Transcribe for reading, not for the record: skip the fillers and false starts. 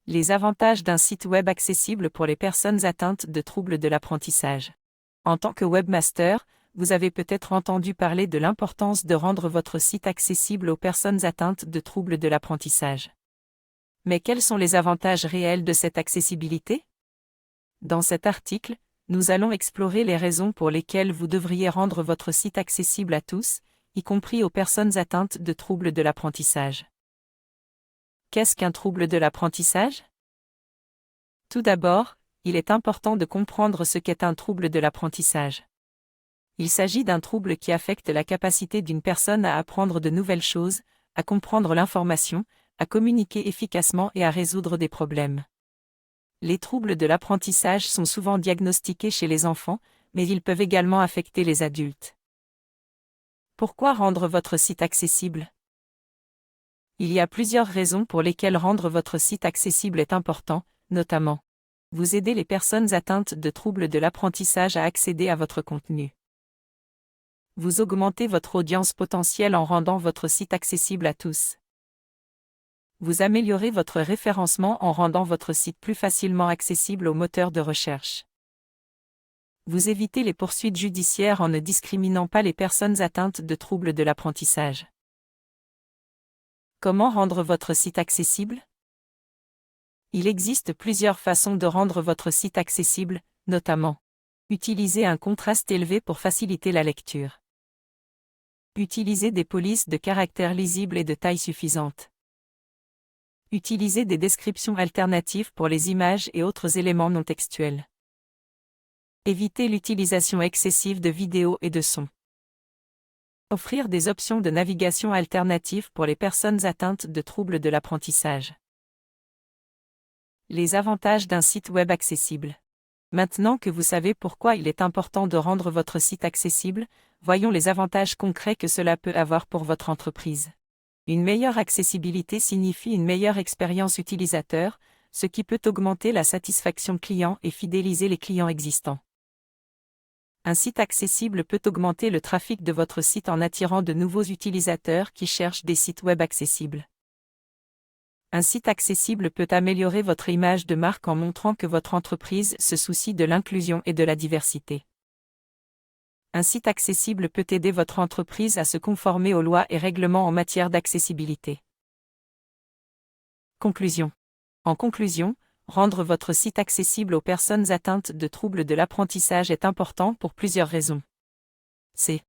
Les avantages d'un site web accessible pour les personnes atteintes de troubles de l'apprentissage. En tant que webmaster, vous avez peut-être entendu parler de l'importance de rendre votre site accessible aux personnes atteintes de troubles de l'apprentissage. Mais quels sont les avantages réels de cette accessibilité? Dans cet article, nous allons explorer les raisons pour lesquelles vous devriez rendre votre site accessible à tous, y compris aux personnes atteintes de troubles de l'apprentissage. Qu'est-ce qu'un trouble de l'apprentissage? Tout d'abord, il est important de comprendre ce qu'est un trouble de l'apprentissage. Il s'agit d'un trouble qui affecte la capacité d'une personne à apprendre de nouvelles choses, à comprendre l'information, à communiquer efficacement et à résoudre des problèmes. Les troubles de l'apprentissage sont souvent diagnostiqués chez les enfants, mais ils peuvent également affecter les adultes. Pourquoi rendre votre site accessible? Il y a plusieurs raisons pour lesquelles rendre votre site accessible est important, notamment vous aidez les personnes atteintes de troubles de l'apprentissage à accéder à votre contenu. Vous augmentez votre audience potentielle en rendant votre site accessible à tous. Vous améliorez votre référencement en rendant votre site plus facilement accessible aux moteurs de recherche. Vous évitez les poursuites judiciaires en ne discriminant pas les personnes atteintes de troubles de l'apprentissage. Comment rendre votre site accessible? Il existe plusieurs façons de rendre votre site accessible, notamment utiliser un contraste élevé pour faciliter la lecture. Utiliser des polices de caractères lisibles et de taille suffisante. Utiliser des descriptions alternatives pour les images et autres éléments non textuels. Éviter l'utilisation excessive de vidéos et de sons. Offrir des options de navigation alternatives pour les personnes atteintes de troubles de l'apprentissage. Les avantages d'un site web accessible. Maintenant que vous savez pourquoi il est important de rendre votre site accessible, voyons les avantages concrets que cela peut avoir pour votre entreprise. Une meilleure accessibilité signifie une meilleure expérience utilisateur, ce qui peut augmenter la satisfaction client et fidéliser les clients existants. Un site accessible peut augmenter le trafic de votre site en attirant de nouveaux utilisateurs qui cherchent des sites web accessibles. Un site accessible peut améliorer votre image de marque en montrant que votre entreprise se soucie de l'inclusion et de la diversité. Un site accessible peut aider votre entreprise à se conformer aux lois et règlements en matière d'accessibilité. Conclusion. En conclusion, rendre votre site accessible aux personnes atteintes de troubles de l'apprentissage est important pour plusieurs raisons. C'est